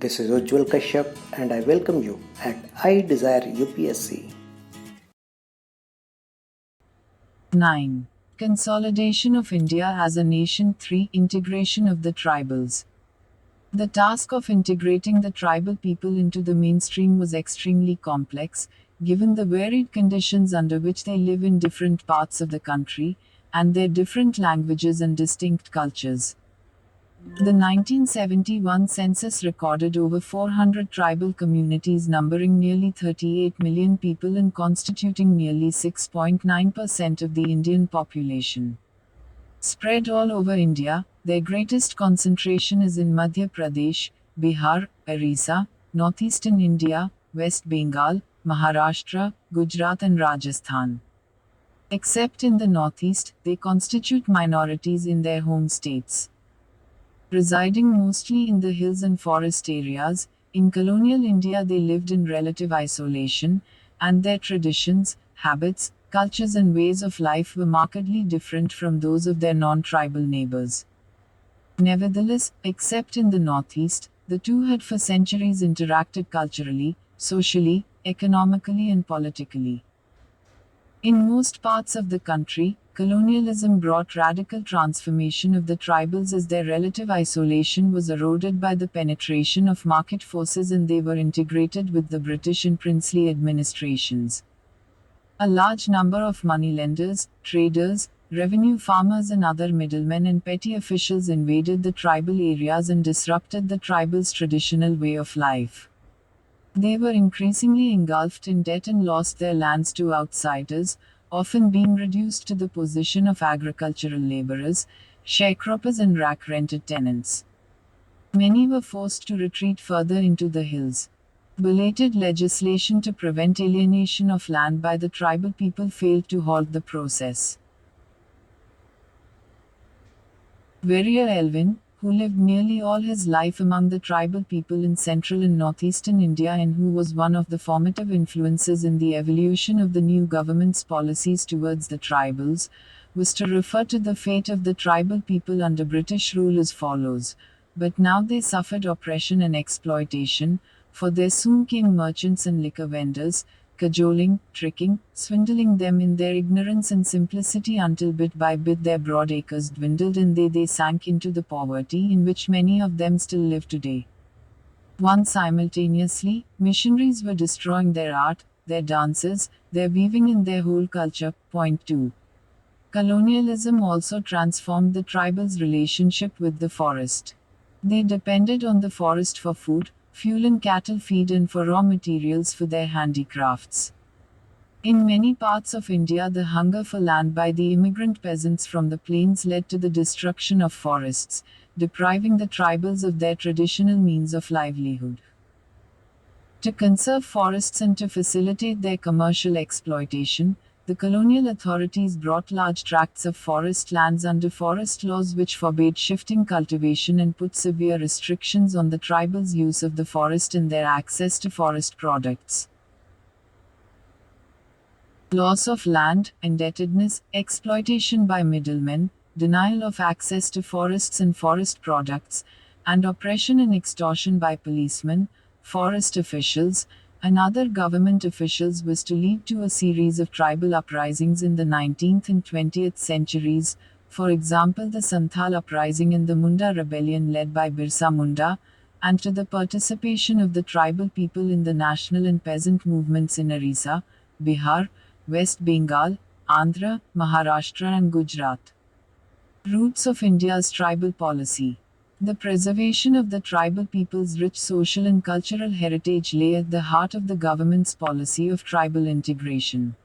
This is Ujjwal Kashyap and I welcome you at iDesireUPSC. 9. Consolidation of India as a nation. 3. Integration of the tribals. The task of integrating the tribal people into the mainstream was extremely complex, given the varied conditions under which they live in different parts of the country, and their different languages and distinct cultures. The 1971 census recorded over 400 tribal communities numbering nearly 38 million people and constituting nearly 6.9% of the Indian population. Spread all over India, their greatest concentration is in Madhya Pradesh, Bihar, Orissa, northeastern India, West Bengal, Maharashtra, Gujarat and Rajasthan. Except in the northeast, they constitute minorities in their home states. Residing mostly in the hills and forest areas, in colonial India they lived in relative isolation, and their traditions, habits, cultures and ways of life were markedly different from those of their non-tribal neighbors. Nevertheless, except in the northeast, the two had for centuries interacted culturally, socially, economically and politically. In most parts of the country, colonialism brought radical transformation of the tribals as their relative isolation was eroded by the penetration of market forces and they were integrated with the British and princely administrations. A large number of moneylenders, traders, revenue farmers and other middlemen and petty officials invaded the tribal areas and disrupted the tribals' traditional way of life. They were increasingly engulfed in debt and lost their lands to outsiders, often being reduced to the position of agricultural laborers, sharecroppers and rack-rented tenants. Many were forced to retreat further into the hills. Belated legislation to prevent alienation of land by the tribal people failed to halt the process. Warrior Elvin, who lived nearly all his life among the tribal people in central and northeastern India and who was one of the formative influences in the evolution of the new government's policies towards the tribals, was to refer to the fate of the tribal people under British rule as follows: "But now they suffered oppression and exploitation, for there soon came merchants and liquor vendors, cajoling, tricking, swindling them in their ignorance and simplicity until bit by bit their broad acres dwindled and they sank into the poverty in which many of them still live today." Simultaneously, missionaries were destroying their art, their dances, their weaving and their whole culture. Point 2. Colonialism also transformed the tribals' relationship with the forest. They depended on the forest for food, fuel and cattle feed and for raw materials for their handicrafts. In many parts of India, the hunger for land by the immigrant peasants from the plains led to the destruction of forests, depriving the tribals of their traditional means of livelihood. To conserve forests and to facilitate their commercial exploitation, the colonial authorities brought large tracts of forest lands under forest laws which forbade shifting cultivation and put severe restrictions on the tribals' use of the forest and their access to forest products. Loss of land, indebtedness, exploitation by middlemen, denial of access to forests and forest products, and oppression and extortion by policemen, forest officials, and other government officials was to lead to a series of tribal uprisings in the 19th and 20th centuries, for example the Santhal uprising and the Munda rebellion led by Birsa Munda, and to the participation of the tribal people in the national and peasant movements in Orissa, Bihar, West Bengal, Andhra, Maharashtra and Gujarat. Roots of India's tribal policy. The preservation of the tribal people's rich social and cultural heritage lay at the heart of the government's policy of tribal integration.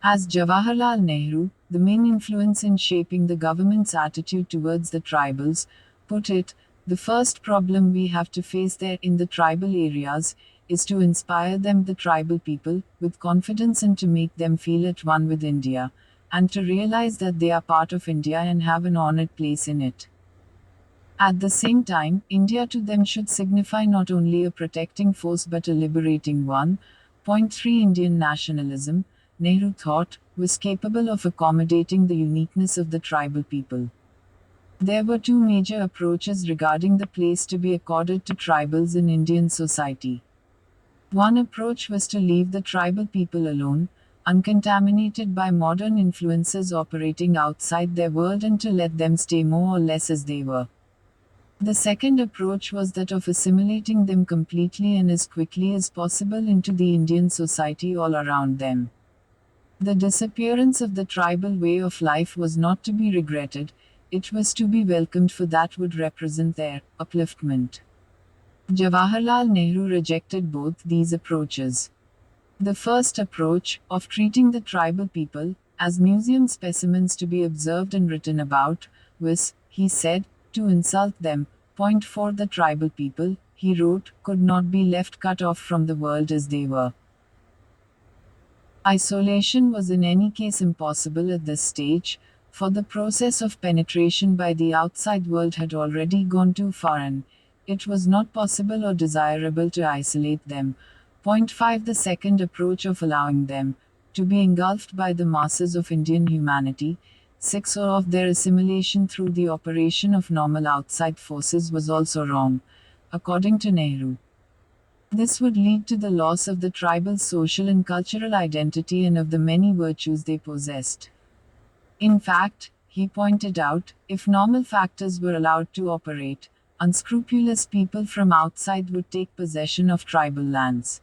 As Jawaharlal Nehru, the main influence in shaping the government's attitude towards the tribals, put it, the first problem we have to face there in the tribal areas is to inspire them, the tribal people, with confidence and to make them feel at one with India, and to realize that they are part of India and have an honored place in it. At the same time, India to them should signify not only a protecting force but a liberating one. Point 3. Indian nationalism, Nehru thought, was capable of accommodating the uniqueness of the tribal people. There were two major approaches regarding the place to be accorded to tribals in Indian society. One approach was to leave the tribal people alone, uncontaminated by modern influences operating outside their world, and to let them stay more or less as they were. The second approach was that of assimilating them completely and as quickly as possible into the Indian society all around them. The disappearance of the tribal way of life was not to be regretted, it was to be welcomed, for that would represent their upliftment. Jawaharlal Nehru rejected both these approaches. The first approach, of treating the tribal people as museum specimens to be observed and written about, was, he said, to insult them. Point for the tribal people, he wrote, could not be left cut off from the world as they were. Isolation was in any case impossible at this stage, for the process of penetration by the outside world had already gone too far, and it was not possible or desirable to isolate them. Point 5. The second approach of allowing them to be engulfed by the masses of Indian humanity, 6, or of their assimilation through the operation of normal outside forces was also wrong, according to Nehru. This would lead to the loss of the tribal's social and cultural identity and of the many virtues they possessed. In fact, he pointed out, if normal factors were allowed to operate, unscrupulous people from outside would take possession of tribal lands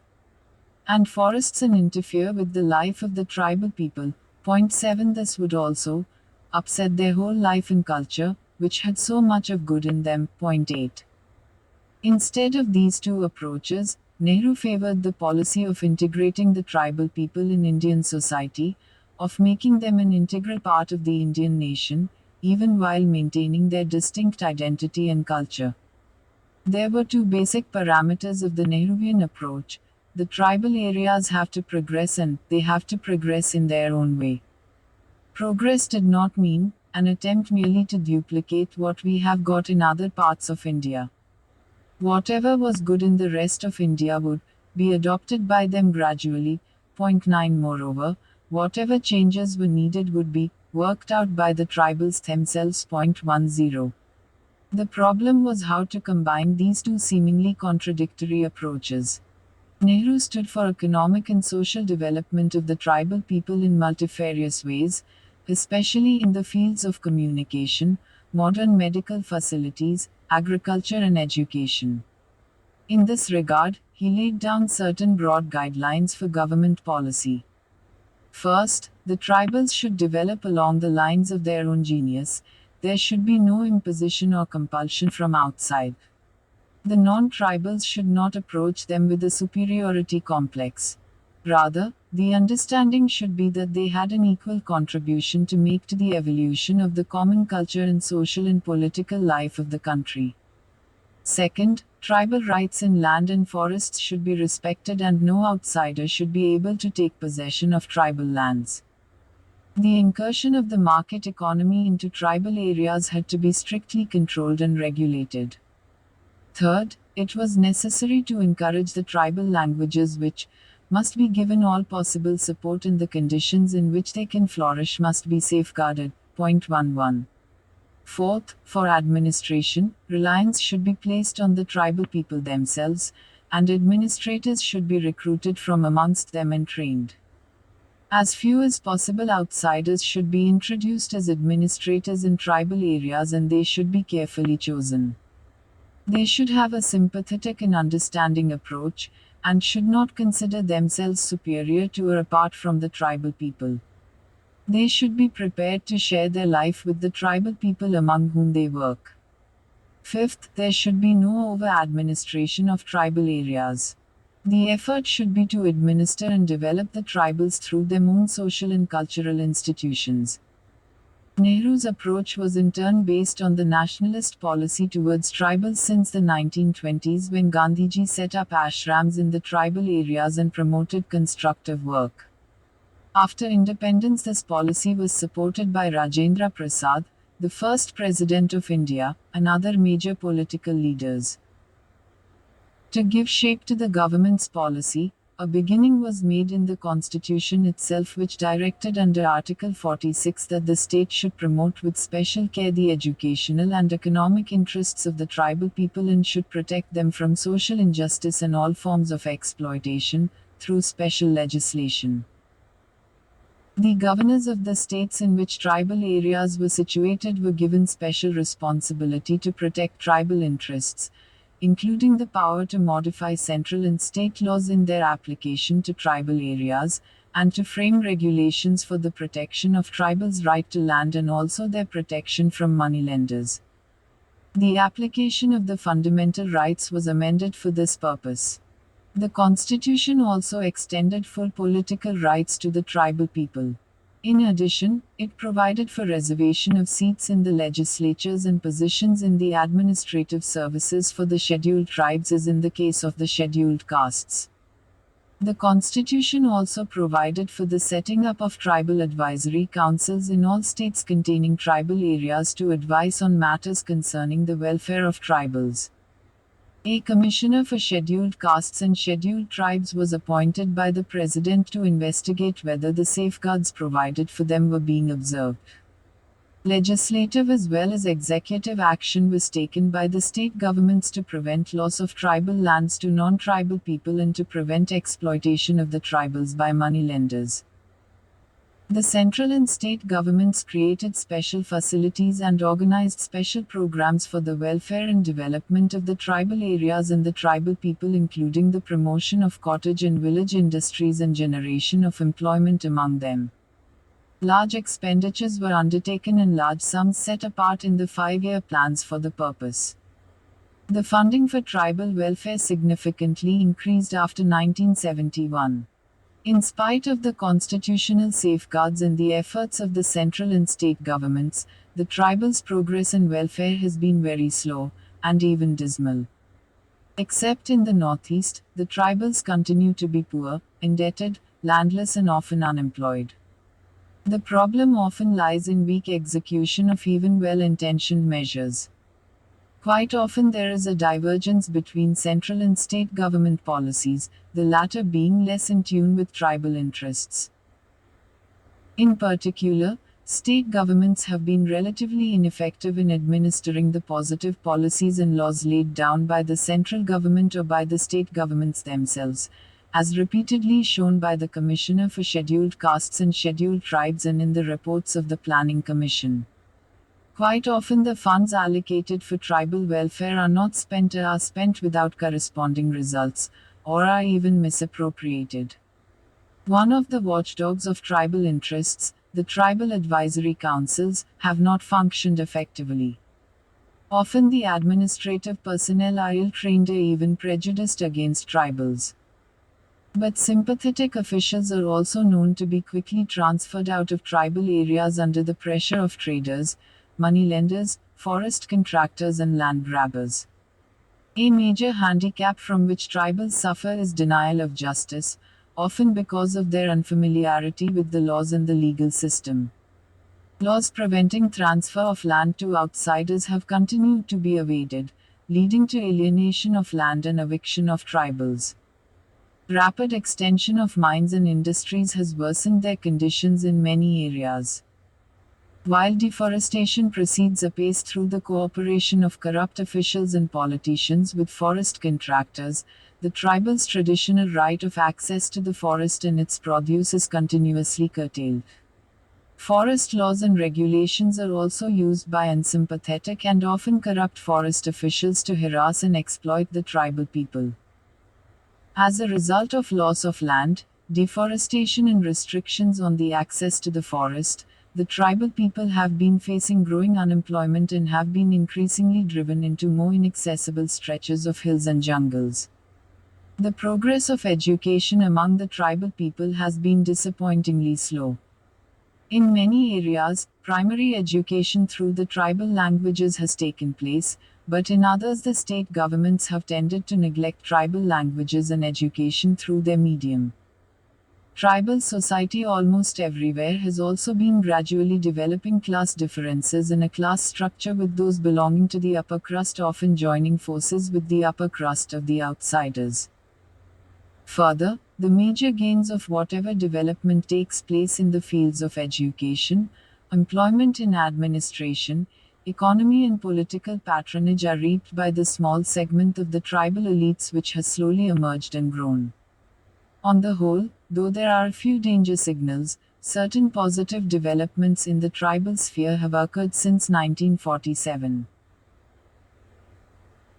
and forests and interfere with the life of the tribal people. Point 7. This would also upset their whole life and culture, which had so much of good in them. Point 8. Instead of these two approaches, Nehru favored the policy of integrating the tribal people in Indian society, of making them an integral part of the Indian nation, even while maintaining their distinct identity and culture. There were two basic parameters of the Nehruvian approach. The tribal areas have to progress, and they have to progress in their own way. Progress did not mean an attempt merely to duplicate what we have got in other parts of India. Whatever was good in the rest of India would be adopted by them gradually. Point 9. Moreover, whatever changes were needed would be worked out by the tribals themselves. Point 10. The problem was how to combine these two seemingly contradictory approaches. Nehru stood for economic and social development of the tribal people in multifarious ways, especially in the fields of communication, modern medical facilities, agriculture, and education. In this regard, he laid down certain broad guidelines for government policy. First, the tribals should develop along the lines of their own genius. There should be no imposition or compulsion from outside. The non-tribals should not approach them with a superiority complex. Rather, the understanding should be that they had an equal contribution to make to the evolution of the common culture and social and political life of the country. Second, tribal rights in land and forests should be respected, and no outsider should be able to take possession of tribal lands. The incursion of the market economy into tribal areas had to be strictly controlled and regulated. Third, it was necessary to encourage the tribal languages, which must be given all possible support, and the conditions in which they can flourish must be safeguarded. Point 11. Fourth, for administration, reliance should be placed on the tribal people themselves, and administrators should be recruited from amongst them and trained. As few as possible outsiders should be introduced as administrators in tribal areas, and they should be carefully chosen. They should have a sympathetic and understanding approach, and should not consider themselves superior to or apart from the tribal people. They should be prepared to share their life with the tribal people among whom they work. Fifth, there should be no over-administration of tribal areas. The effort should be to administer and develop the tribals through their own social and cultural institutions. Nehru's approach was in turn based on the nationalist policy towards tribals since the 1920s, when Gandhiji set up ashrams in the tribal areas and promoted constructive work. After independence, this policy was supported by Rajendra Prasad, the first president of India, and other major political leaders. To give shape to the government's policy, a beginning was made in the Constitution itself, which directed under Article 46 that the state should promote with special care the educational and economic interests of the tribal people and should protect them from social injustice and all forms of exploitation, through special legislation. The governors of the states in which tribal areas were situated were given special responsibility to protect tribal interests, including the power to modify central and state laws in their application to tribal areas, and to frame regulations for the protection of tribals' right to land and also their protection from moneylenders. The application of the fundamental rights was amended for this purpose. The Constitution also extended full political rights to the tribal people. In addition, it provided for reservation of seats in the legislatures and positions in the administrative services for the scheduled tribes as in the case of the scheduled castes. The Constitution also provided for the setting up of tribal advisory councils in all states containing tribal areas to advise on matters concerning the welfare of tribals. A commissioner for scheduled castes and scheduled tribes was appointed by the president to investigate whether the safeguards provided for them were being observed. Legislative as well as executive action was taken by the state governments to prevent loss of tribal lands to non-tribal people and to prevent exploitation of the tribals by moneylenders. The central and state governments created special facilities and organized special programs for the welfare and development of the tribal areas and the tribal people, including the promotion of cottage and village industries and generation of employment among them. Large expenditures were undertaken and large sums set apart in the 5-year plans for the purpose. The funding for tribal welfare significantly increased after 1971. In spite of the constitutional safeguards and the efforts of the central and state governments, the tribals' progress and welfare has been very slow, and even dismal. Except in the northeast, the tribals continue to be poor, indebted, landless and often unemployed. The problem often lies in weak execution of even well-intentioned measures. Quite often there is a divergence between central and state government policies, the latter being less in tune with tribal interests. In particular, state governments have been relatively ineffective in administering the positive policies and laws laid down by the central government or by the state governments themselves, as repeatedly shown by the Commissioner for Scheduled Castes and Scheduled Tribes and in the reports of the Planning Commission. Quite often the funds allocated for tribal welfare are not spent or are spent without corresponding results, or are even misappropriated. One of the watchdogs of tribal interests, the tribal advisory councils, have not functioned effectively. Often the administrative personnel are ill-trained or even prejudiced against tribals. But sympathetic officials are also known to be quickly transferred out of tribal areas under the pressure of traders, moneylenders, forest contractors and land grabbers. A major handicap from which tribals suffer is denial of justice, often because of their unfamiliarity with the laws and the legal system. Laws preventing transfer of land to outsiders have continued to be evaded, leading to alienation of land and eviction of tribals. Rapid extension of mines and industries has worsened their conditions in many areas. While deforestation proceeds apace through the cooperation of corrupt officials and politicians with forest contractors, the tribal's traditional right of access to the forest and its produce is continuously curtailed. Forest laws and regulations are also used by unsympathetic and often corrupt forest officials to harass and exploit the tribal people. As a result of loss of land, deforestation and restrictions on the access to the forest, the tribal people have been facing growing unemployment and have been increasingly driven into more inaccessible stretches of hills and jungles. The progress of education among the tribal people has been disappointingly slow. In many areas, primary education through the tribal languages has taken place, but in others the state governments have tended to neglect tribal languages and education through their medium. Tribal society almost everywhere has also been gradually developing class differences in a class structure, with those belonging to the upper crust often joining forces with the upper crust of the outsiders. Further, the major gains of whatever development takes place in the fields of education, employment in administration, economy and political patronage are reaped by the small segment of the tribal elites which has slowly emerged and grown. On the whole, though there are a few danger signals, certain positive developments in the tribal sphere have occurred since 1947.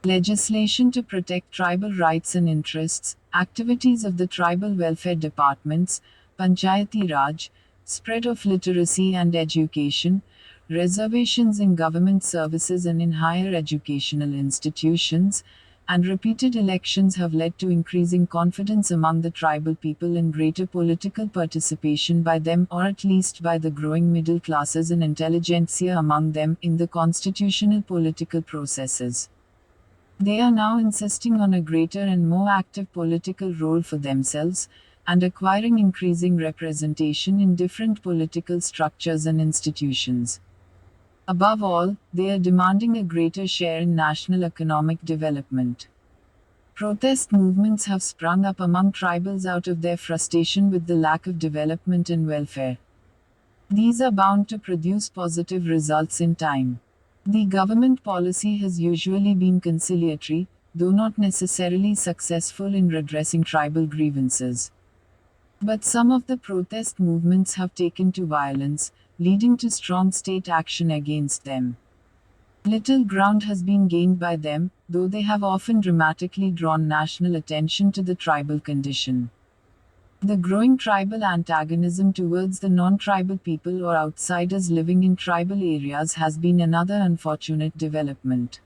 Legislation to protect tribal rights and interests, activities of the tribal welfare departments, Panchayati Raj, spread of literacy and education, reservations in government services and in higher educational institutions, and repeated elections have led to increasing confidence among the tribal people and greater political participation by them, or at least by the growing middle classes and intelligentsia among them, in the constitutional political processes. They are now insisting on a greater and more active political role for themselves, and acquiring increasing representation in different political structures and institutions. Above all, they are demanding a greater share in national economic development. Protest movements have sprung up among tribals out of their frustration with the lack of development and welfare. These are bound to produce positive results in time. The government policy has usually been conciliatory, though not necessarily successful in redressing tribal grievances. But some of the protest movements have taken to violence, leading to strong state action against them. Little ground has been gained by them, though they have often dramatically drawn national attention to the tribal condition. The growing tribal antagonism towards the non-tribal people or outsiders living in tribal areas has been another unfortunate development.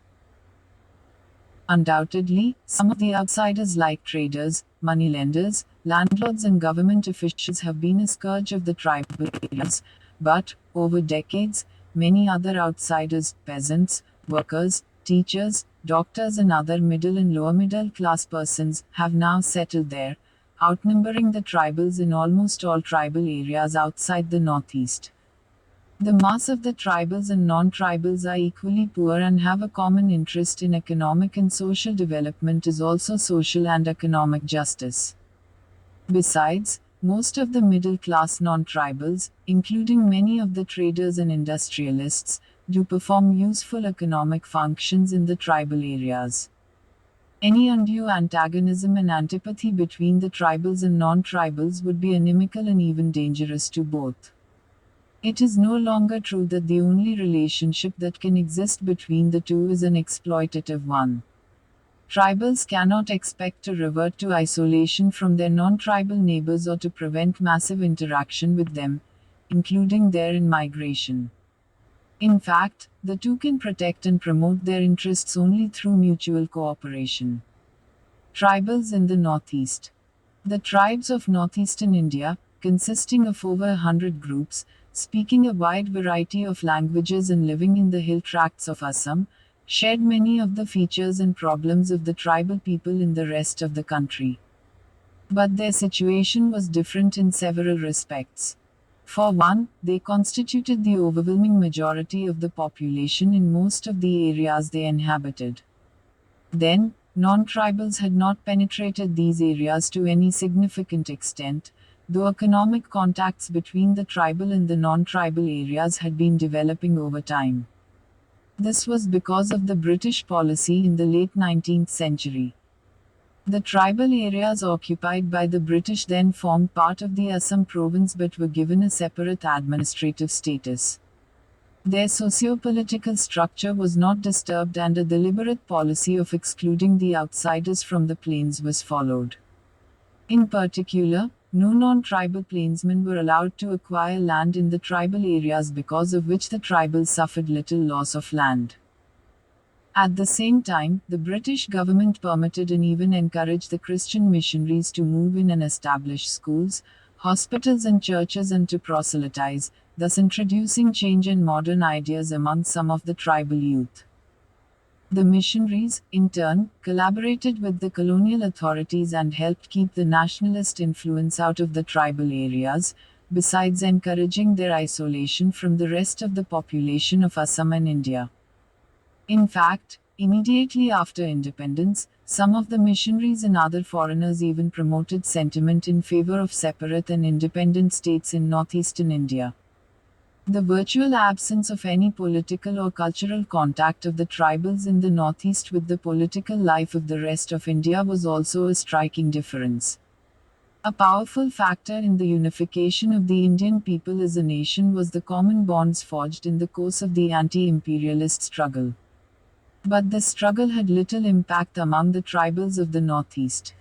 Undoubtedly, some of the outsiders like traders, moneylenders, landlords and government officials have been a scourge of the tribal areas, but, over decades, many other outsiders, peasants, workers, teachers, doctors and other middle and lower middle class persons, have now settled there, outnumbering the tribals in almost all tribal areas outside the Northeast. The mass of the tribals and non-tribals are equally poor and have a common interest in economic and social development as also social and economic justice. Besides, most of the middle-class non-tribals, including many of the traders and industrialists, do perform useful economic functions in the tribal areas. Any undue antagonism and antipathy between the tribals and non-tribals would be inimical and even dangerous to both. It is no longer true that the only relationship that can exist between the two is an exploitative one. Tribals cannot expect to revert to isolation from their non-tribal neighbors or to prevent massive interaction with them, including their in-migration. In fact, the two can protect and promote their interests only through mutual cooperation. Tribals in the Northeast. The tribes of northeastern India, consisting of over 100 groups, speaking a wide variety of languages and living in the hill tracts of Assam, shared many of the features and problems of the tribal people in the rest of the country. But their situation was different in several respects. For one, they constituted the overwhelming majority of the population in most of the areas they inhabited. Then, non-tribals had not penetrated these areas to any significant extent, though economic contacts between the tribal and the non-tribal areas had been developing over time. This was because of the British policy in the late 19th century. The tribal areas occupied by the British then formed part of the Assam province but were given a separate administrative status. Their socio-political structure was not disturbed and a deliberate policy of excluding the outsiders from the plains was followed. In particular, no non-tribal plainsmen were allowed to acquire land in the tribal areas, because of which the tribals suffered little loss of land. At the same time, the British government permitted and even encouraged the Christian missionaries to move in and establish schools, hospitals and churches and to proselytize, thus introducing change and modern ideas among some of the tribal youth. The missionaries, in turn, collaborated with the colonial authorities and helped keep the nationalist influence out of the tribal areas, besides encouraging their isolation from the rest of the population of Assam and India. In fact, immediately after independence, Some of the missionaries and other foreigners even promoted sentiment in favor of separate and independent states in northeastern India. The virtual absence of any political or cultural contact of the tribals in the northeast with the political life of the rest of India was also a striking difference. A powerful factor in the unification of the Indian people as a nation was the common bonds forged in the course of the anti-imperialist struggle. But this struggle had little impact among the tribals of the northeast.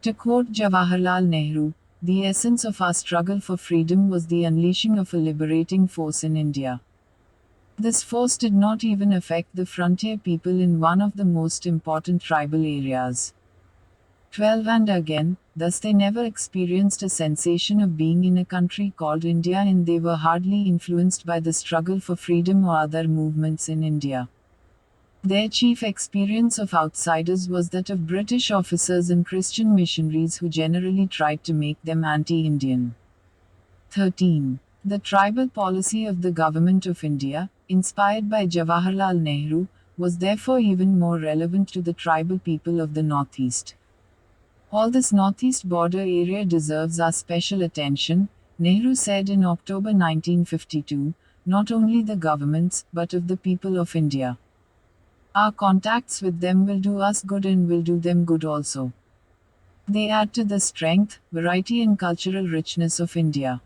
To quote Jawaharlal Nehru, the essence of our struggle for freedom was the unleashing of a liberating force in India. This force did not even affect the frontier people in one of the most important tribal areas. 12 and again, thus they never experienced a sensation of being in a country called India, and they were hardly influenced by the struggle for freedom or other movements in India. Their chief experience of outsiders was that of British officers and Christian missionaries who generally tried to make them anti-Indian. 13. The tribal policy of the Government of India, inspired by Jawaharlal Nehru, was therefore even more relevant to the tribal people of the Northeast. All this Northeast border area deserves our special attention, Nehru said in October 1952, not only the governments, but of the people of India. Our contacts with them will do us good and will do them good also. They add to the strength, variety and cultural richness of India.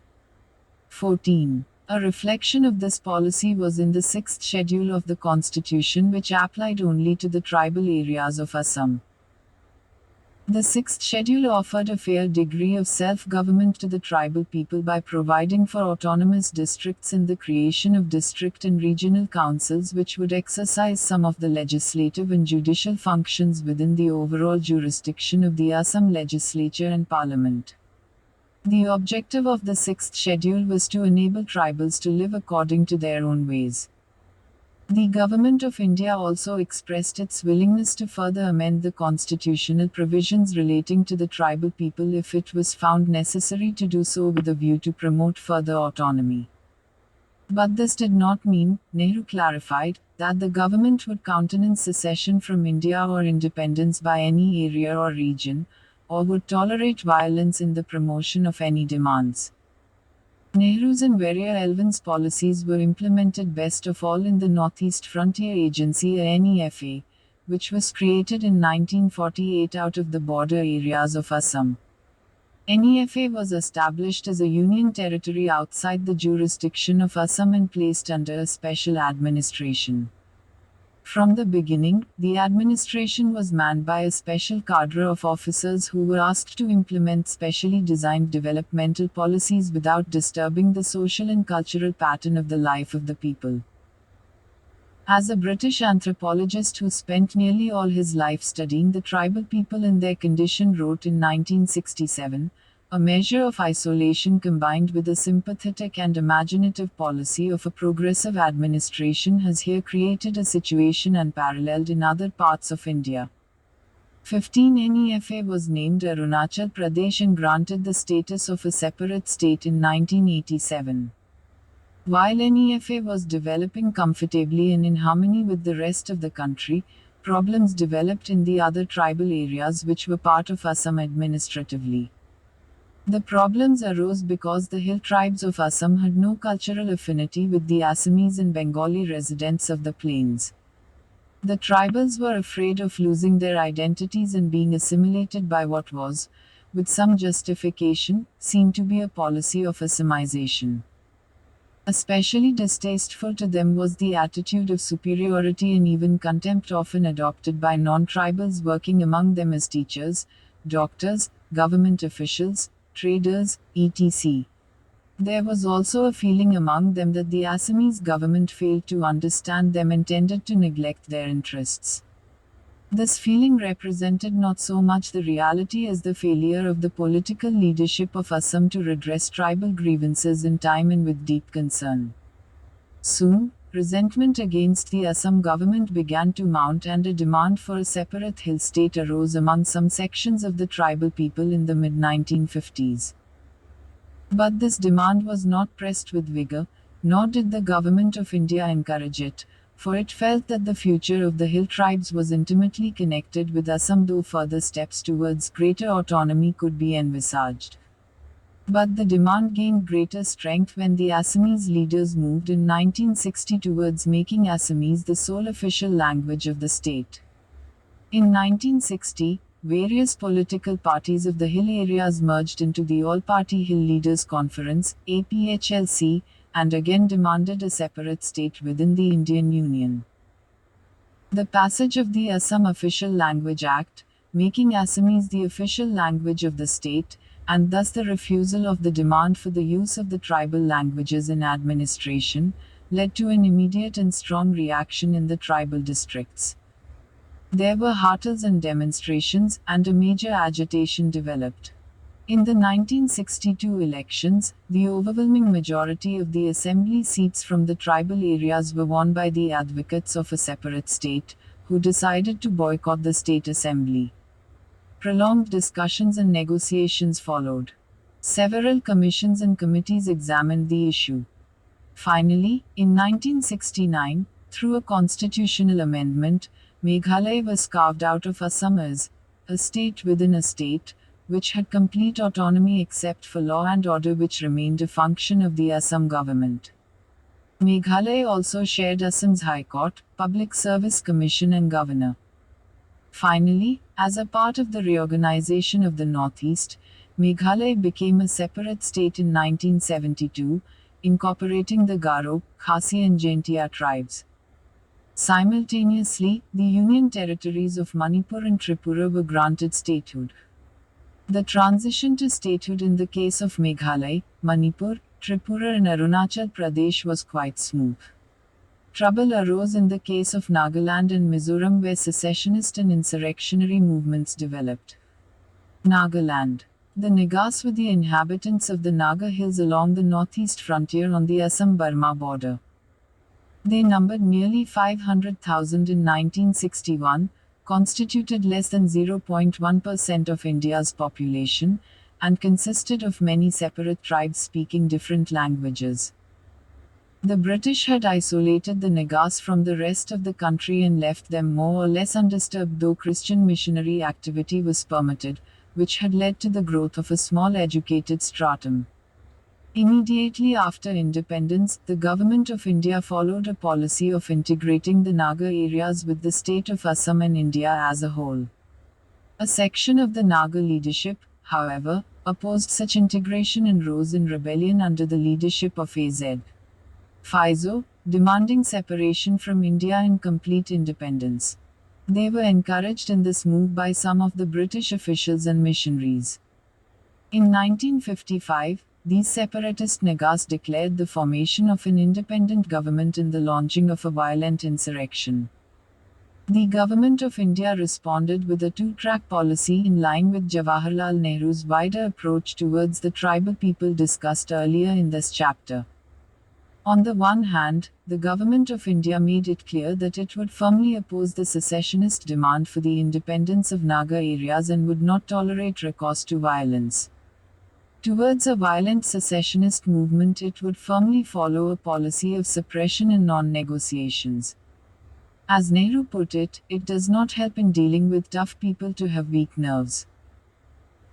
14. A reflection of this policy was in the 6th schedule of the Constitution, which applied only to the tribal areas of Assam. The 6th schedule offered a fair degree of self-government to the tribal people by providing for autonomous districts and the creation of district and regional councils which would exercise some of the legislative and judicial functions within the overall jurisdiction of the Assam legislature and parliament. The objective of the 6th schedule was to enable tribals to live according to their own ways. The Government of India also expressed its willingness to further amend the constitutional provisions relating to the tribal people if it was found necessary to do so with a view to promote further autonomy. But this did not mean, Nehru clarified, that the government would countenance secession from India or independence by any area or region, or would tolerate violence in the promotion of any demands. Nehru's and Varya Elvin's policies were implemented best of all in the Northeast Frontier Agency NEFA, which was created in 1948 out of the border areas of Assam. NEFA was established as a union territory outside the jurisdiction of Assam and placed under a special administration. From the beginning, the administration was manned by a special cadre of officers who were asked to implement specially designed developmental policies without disturbing the social and cultural pattern of the life of the people. As a British anthropologist who spent nearly all his life studying the tribal people and their condition wrote in 1967, a measure of isolation combined with a sympathetic and imaginative policy of a progressive administration has here created a situation unparalleled in other parts of India. 15. NEFA was named Arunachal Pradesh and granted the status of a separate state in 1987. While NEFA was developing comfortably and in harmony with the rest of the country, problems developed in the other tribal areas which were part of Assam administratively. The problems arose because the hill tribes of Assam had no cultural affinity with the Assamese and Bengali residents of the plains. The tribals were afraid of losing their identities and being assimilated by what was, with some justification, seen to be a policy of Assamization. Especially distasteful to them was the attitude of superiority and even contempt often adopted by non-tribals working among them as teachers, doctors, government officials, traders, etc. There was also a feeling among them that the Assamese government failed to understand them and tended to neglect their interests. This feeling represented not so much the reality as the failure of the political leadership of Assam to redress tribal grievances in time and with deep concern. Soon, resentment against the Assam government began to mount and a demand for a separate hill state arose among some sections of the tribal people in the mid-1950s. But this demand was not pressed with vigor, nor did the Government of India encourage it, for it felt that the future of the hill tribes was intimately connected with Assam, though further steps towards greater autonomy could be envisaged. But the demand gained greater strength when the Assamese leaders moved in 1960 towards making Assamese the sole official language of the state. In 1960, various political parties of the hill areas merged into the All-Party Hill Leaders Conference, APHLC, and again demanded a separate state within the Indian Union. The passage of the Assam Official Language Act, making Assamese the official language of the state, and thus the refusal of the demand for the use of the tribal languages in administration, led to an immediate and strong reaction in the tribal districts. There were hartals and demonstrations, and a major agitation developed. In the 1962 elections, the overwhelming majority of the assembly seats from the tribal areas were won by the advocates of a separate state, who decided to boycott the state assembly. Prolonged discussions and negotiations followed. Several commissions and committees examined the issue. Finally, in 1969, through a constitutional amendment, Meghalaya was carved out of Assam as a state within a state, which had complete autonomy except for law and order, which remained a function of the Assam government. Meghalaya also shared Assam's High Court, Public Service Commission and Governor. Finally, as a part of the reorganization of the Northeast, Meghalaya became a separate state in 1972, incorporating the Garo, Khasi and Jaintia tribes. Simultaneously, the Union territories of Manipur and Tripura were granted statehood. The transition to statehood in the case of Meghalaya, Manipur, Tripura and Arunachal Pradesh was quite smooth. Trouble arose in the case of Nagaland and Mizoram, where secessionist and insurrectionary movements developed. Nagaland. The Nagas were the inhabitants of the Naga Hills along the northeast frontier on the Assam-Burma border. They numbered nearly 500,000 in 1961, constituted less than 0.1% of India's population, and consisted of many separate tribes speaking different languages. The British had isolated the Nagas from the rest of the country and left them more or less undisturbed, though Christian missionary activity was permitted, which had led to the growth of a small educated stratum. Immediately after independence, the Government of India followed a policy of integrating the Naga areas with the state of Assam and India as a whole. A section of the Naga leadership, however, opposed such integration and rose in rebellion under the leadership of A.Z. Fizo, demanding separation from India and complete independence. They were encouraged in this move by some of the British officials and missionaries. In 1955, these separatist Nagas declared the formation of an independent government in the launching of a violent insurrection. The Government of India responded with a two-track policy in line with Jawaharlal Nehru's wider approach towards the tribal people discussed earlier in this chapter. On the one hand, the Government of India made it clear that it would firmly oppose the secessionist demand for the independence of Naga areas and would not tolerate recourse to violence. Towards a violent secessionist movement, it would firmly follow a policy of suppression and non-negotiations. As Nehru put it, it does not help in dealing with tough people to have weak nerves.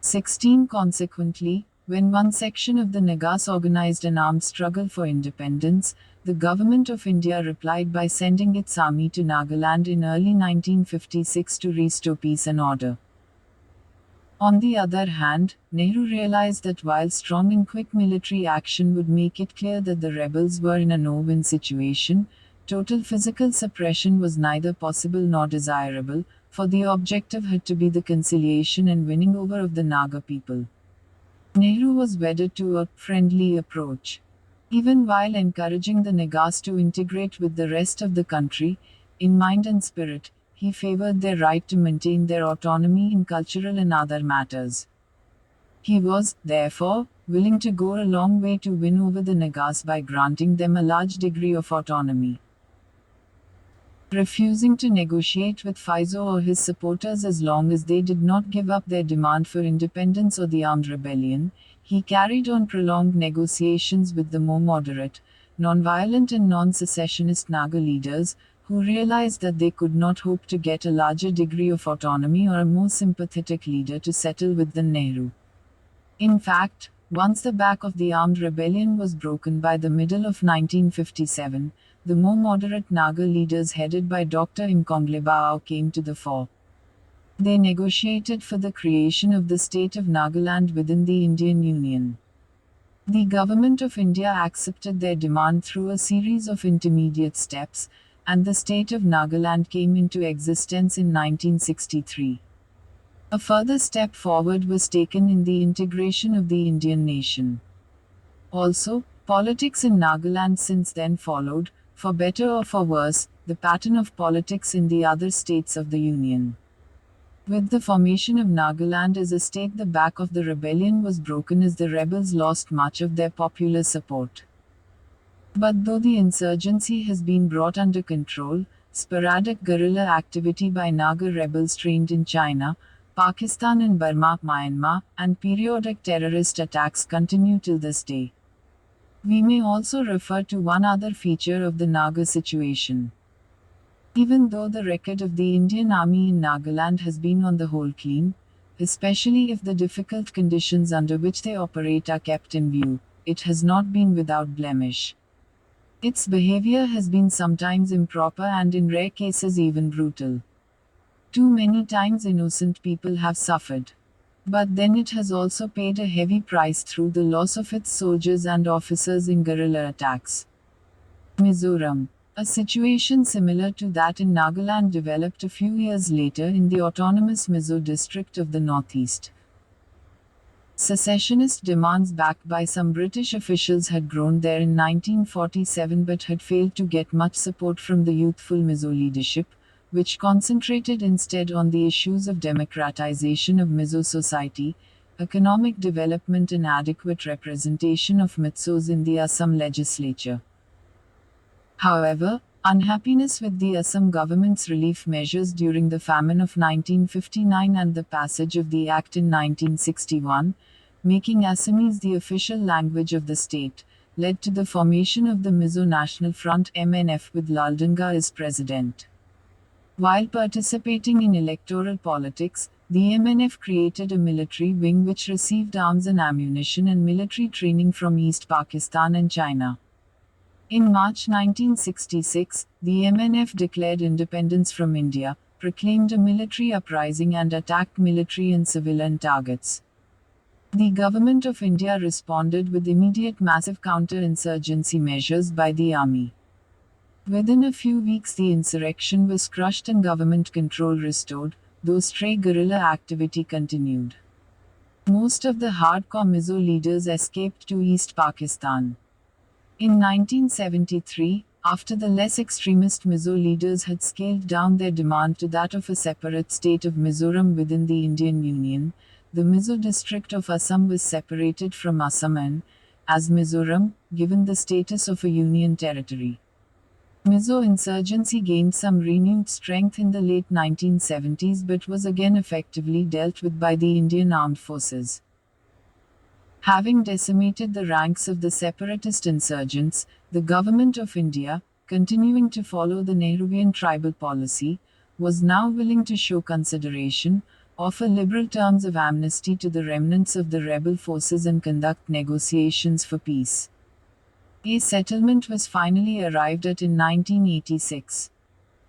16. Consequently, when one section of the Nagas organized an armed struggle for independence, the Government of India replied by sending its army to Nagaland in early 1956 to restore peace and order. On the other hand, Nehru realized that while strong and quick military action would make it clear that the rebels were in a no-win situation, total physical suppression was neither possible nor desirable, for the objective had to be the conciliation and winning over of the Naga people. Nehru was wedded to a friendly approach. Even while encouraging the Nagas to integrate with the rest of the country, in mind and spirit, he favored their right to maintain their autonomy in cultural and other matters. He was, therefore, willing to go a long way to win over the Nagas by granting them a large degree of autonomy. Refusing to negotiate with Fizo or his supporters as long as they did not give up their demand for independence or the armed rebellion, he carried on prolonged negotiations with the more moderate, non-violent and non-secessionist Naga leaders, who realized that they could not hope to get a larger degree of autonomy or a more sympathetic leader to settle with than Nehru. In fact, once the back of the armed rebellion was broken by the middle of 1957, the more moderate Naga leaders headed by Dr. Imkonglebao came to the fore. They negotiated for the creation of the state of Nagaland within the Indian Union. The Government of India accepted their demand through a series of intermediate steps, and the state of Nagaland came into existence in 1963. A further step forward was taken in the integration of the Indian nation. Also, politics in Nagaland since then followed, for better or for worse, the pattern of politics in the other states of the Union. With the formation of Nagaland as a state, the back of the rebellion was broken as the rebels lost much of their popular support. But though the insurgency has been brought under control, sporadic guerrilla activity by Naga rebels trained in China, Pakistan and Burma, Myanmar, and periodic terrorist attacks continue till this day. We may also refer to one other feature of the Naga situation. Even though the record of the Indian Army in Nagaland has been on the whole clean, especially if the difficult conditions under which they operate are kept in view, it has not been without blemish. Its behavior has been sometimes improper and in rare cases even brutal. Too many times innocent people have suffered. But then it has also paid a heavy price through the loss of its soldiers and officers in guerrilla attacks. Mizoram. A situation similar to that in Nagaland developed a few years later in the autonomous Mizo district of the northeast. Secessionist demands backed by some British officials had grown there in 1947 but had failed to get much support from the youthful Mizo leadership, which concentrated instead on the issues of democratization of Mizo society, economic development and adequate representation of Mizos in the Assam legislature. However, unhappiness with the Assam government's relief measures during the famine of 1959 and the passage of the Act in 1961, making Assamese the official language of the state, led to the formation of the Mizo National Front (MNF) with Laldenga as president. While participating in electoral politics, the MNF created a military wing which received arms and ammunition and military training from East Pakistan and China. In March 1966, the MNF declared independence from India, proclaimed a military uprising and attacked military and civilian targets. The Government of India responded with immediate massive counter-insurgency measures by the army. Within a few weeks the insurrection was crushed and government control restored, though stray guerrilla activity continued. Most of the hardcore Mizo leaders escaped to East Pakistan. In 1973, after the less extremist Mizo leaders had scaled down their demand to that of a separate state of Mizoram within the Indian Union, the Mizo district of Assam was separated from Assam and, as Mizoram, given the status of a union territory. Mizo insurgency gained some renewed strength in the late 1970s but was again effectively dealt with by the Indian Armed Forces. Having decimated the ranks of the separatist insurgents, the Government of India, continuing to follow the Nehruvian tribal policy, was now willing to show consideration, offer liberal terms of amnesty to the remnants of the rebel forces and conduct negotiations for peace. A settlement was finally arrived at in 1986.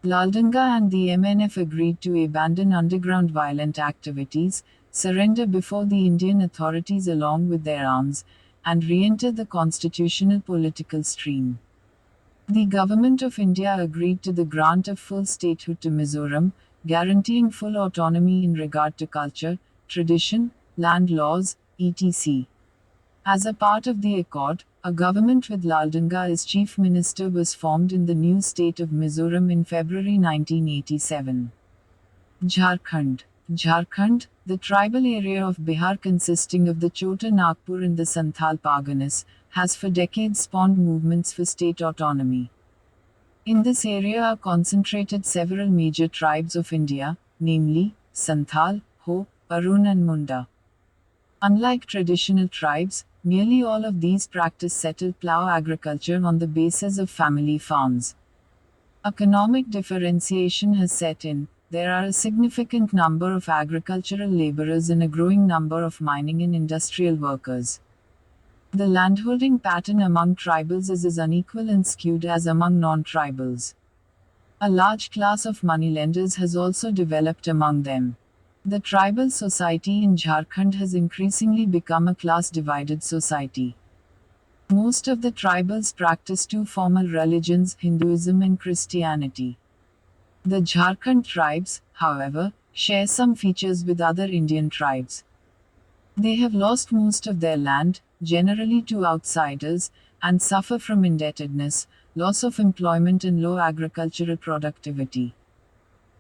Laldenga and the MNF agreed to abandon underground violent activities, surrender before the Indian authorities along with their arms, and re-enter the constitutional political stream. The Government of India agreed to the grant of full statehood to Mizoram, guaranteeing full autonomy in regard to culture, tradition, land laws, etc. As a part of the accord, a government with Laldenga as chief minister was formed in the new state of Mizoram in February 1987. Jharkhand. Jharkhand, the tribal area of Bihar consisting of the Chota Nagpur and the Santhal Parganas, has for decades spawned movements for state autonomy. In this area are concentrated several major tribes of India, namely, Santhal, Ho, Arun and Munda. Unlike traditional tribes, nearly all of these practice settled plough agriculture on the basis of family farms. Economic differentiation has set in. There are a significant number of agricultural laborers and a growing number of mining and industrial workers. The landholding pattern among tribals is as unequal and skewed as among non-tribals. A large class of moneylenders has also developed among them. The tribal society in Jharkhand has increasingly become a class-divided society. Most of the tribals practice two formal religions, Hinduism and Christianity. The Jharkhand tribes, however, share some features with other Indian tribes. They have lost most of their land, generally to outsiders, and suffer from indebtedness, loss of employment and low agricultural productivity.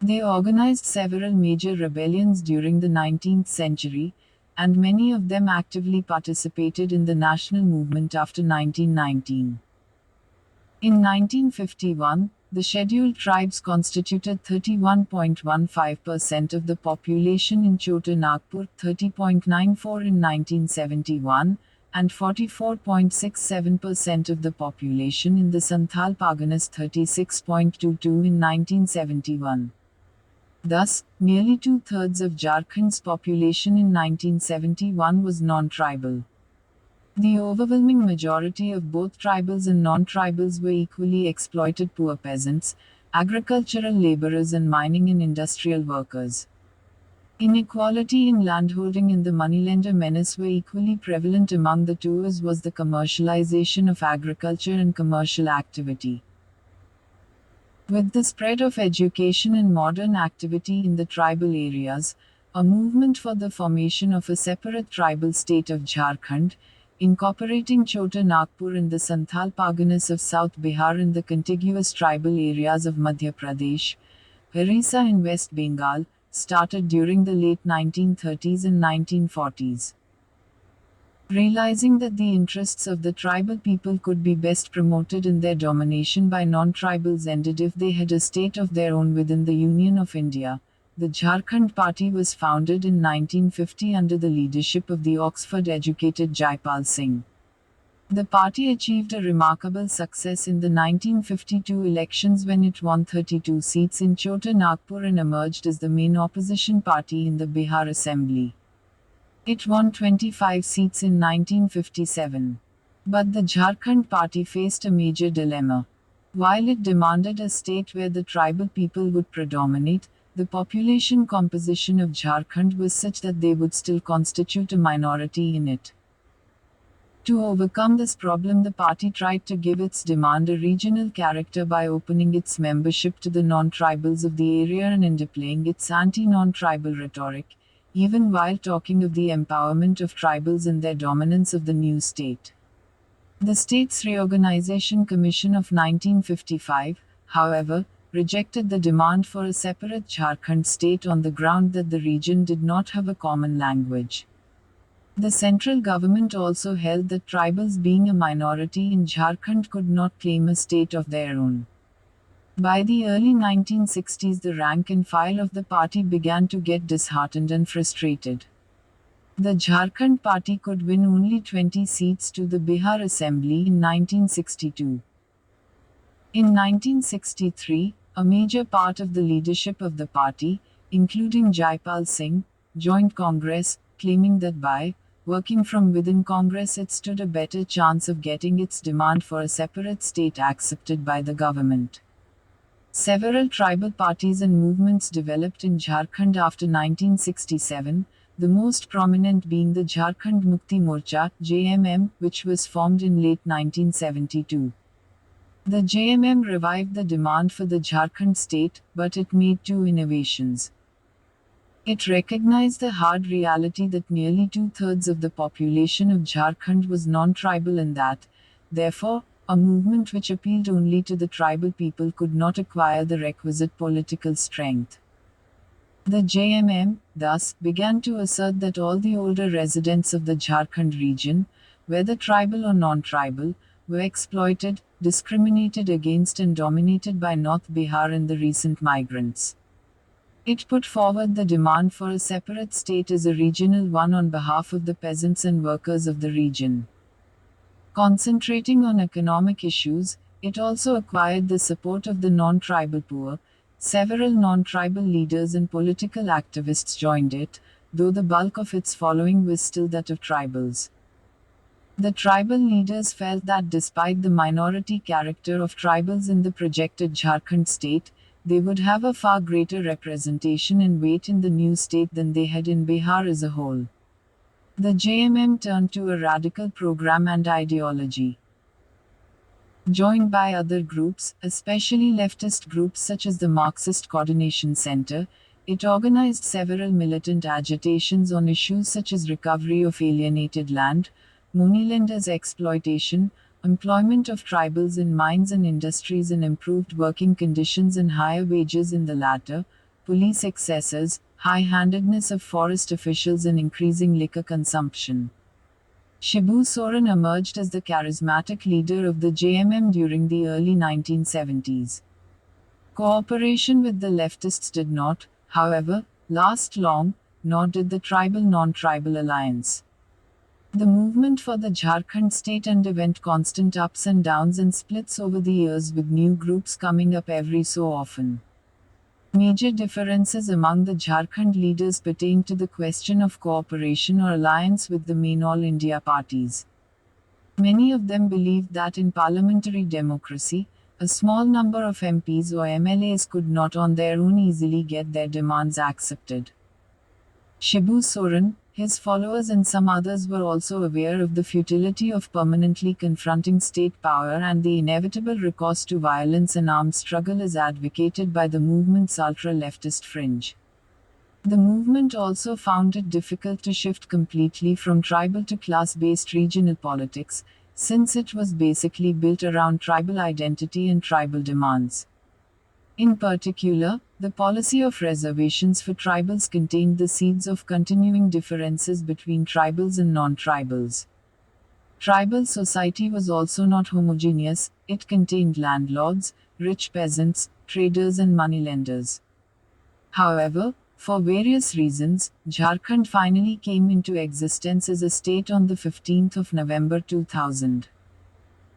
They organized several major rebellions during the 19th century, and many of them actively participated in the national movement after 1919. In 1951, the scheduled tribes constituted 31.15% of the population in Chota Nagpur, 30.94% in 1971, and 44.67% of the population in the Santhal Parganas, 36.22% in 1971. Thus, nearly two-thirds of Jharkhand's population in 1971 was non-tribal. The overwhelming majority of both tribals and non-tribals were equally exploited poor peasants, agricultural laborers and mining and industrial workers. Inequality in landholding and the moneylender menace were equally prevalent among the two, as was the commercialization of agriculture and commercial activity. With the spread of education and modern activity in the tribal areas, a movement for the formation of a separate tribal state of Jharkhand, incorporating Chota Nagpur and the Santhal Parganas of South Bihar and the contiguous tribal areas of Madhya Pradesh, Orissa and West Bengal, started during the late 1930s and 1940s. Realizing that the interests of the tribal people could be best promoted and their domination by non-tribals ended if they had a state of their own within the Union of India, the Jharkhand Party was founded in 1950 under the leadership of the Oxford-educated Jaipal Singh. The party achieved a remarkable success in the 1952 elections when it won 32 seats in Chota Nagpur and emerged as the main opposition party in the Bihar Assembly. It won 25 seats in 1957. But the Jharkhand Party faced a major dilemma. While it demanded a state where the tribal people would predominate, the population composition of Jharkhand was such that they would still constitute a minority in it. To overcome this problem, the party tried to give its demand a regional character by opening its membership to the non-tribals of the area and underplaying its anti-non-tribal rhetoric, even while talking of the empowerment of tribals and their dominance of the new state. The States Reorganization Commission of 1955, however, rejected the demand for a separate Jharkhand state on the ground that the region did not have a common language. The central government also held that tribals, being a minority in Jharkhand, could not claim a state of their own. By the early 1960s, the rank and file of the party began to get disheartened and frustrated. The Jharkhand Party could win only 20 seats to the Bihar Assembly in 1962. In 1963, a major part of the leadership of the party, including Jaipal Singh, joined Congress, claiming that by working from within Congress it stood a better chance of getting its demand for a separate state accepted by the government. Several tribal parties and movements developed in Jharkhand after 1967, the most prominent being the Jharkhand Mukti Morcha (JMM), which was formed in late 1972. The JMM revived the demand for the Jharkhand state, but it made two innovations. It recognized the hard reality that nearly two-thirds of the population of Jharkhand was non-tribal and that, therefore, a movement which appealed only to the tribal people could not acquire the requisite political strength. The JMM, thus, began to assert that all the older residents of the Jharkhand region, whether tribal or non-tribal, were exploited, discriminated against and dominated by North Bihar and the recent migrants. It put forward the demand for a separate state as a regional one on behalf of the peasants and workers of the region. Concentrating on economic issues, It also acquired the support of the non-tribal poor. Several non-tribal leaders and political activists joined it, though the bulk of its following was still that of tribals. The tribal leaders felt that despite the minority character of tribals in the projected Jharkhand state, they would have a far greater representation and weight in the new state than they had in Bihar as a whole. The JMM turned to a radical program and ideology. Joined by other groups, especially leftist groups such as the Marxist Coordination Center, it organized several militant agitations on issues such as recovery of alienated land, moneylenders' exploitation, employment of tribals in mines and industries and improved working conditions and higher wages in the latter, police excesses, high-handedness of forest officials and increasing liquor consumption. Shibu Soren emerged as the charismatic leader of the JMM during the early 1970s. Cooperation with the leftists did not, however, last long, nor did the tribal-non-tribal alliance. The movement for the Jharkhand state underwent constant ups and downs and splits over the years, with new groups coming up every so often. Major differences among the Jharkhand leaders pertain to the question of cooperation or alliance with the main All India parties. Many of them believed that in parliamentary democracy, a small number of MPs or MLAs could not on their own easily get their demands accepted. Shibu Soren, his followers and some others were also aware of the futility of permanently confronting state power and the inevitable recourse to violence and armed struggle as advocated by the movement's ultra-leftist fringe. The movement also found it difficult to shift completely from tribal to class-based regional politics, since it was basically built around tribal identity and tribal demands. In particular, the policy of reservations for tribals contained the seeds of continuing differences between tribals and non-tribals. Tribal society was also not homogeneous, it contained landlords, rich peasants, traders and moneylenders. However, for various reasons, Jharkhand finally came into existence as a state on the 15th of November 2000.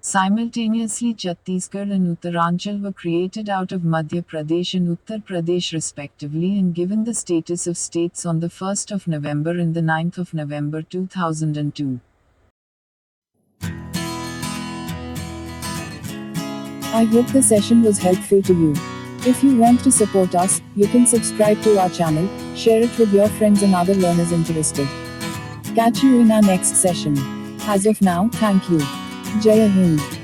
Simultaneously, Chhattisgarh and Uttaranchal were created out of Madhya Pradesh and Uttar Pradesh respectively and given the status of states on the 1st of November and the 9th of November 2002. I hope the session was helpful to you. If you want to support us, you can subscribe to our channel, share it with your friends and other learners interested. Catch you in our next session. As of now, thank you. Jai Hind.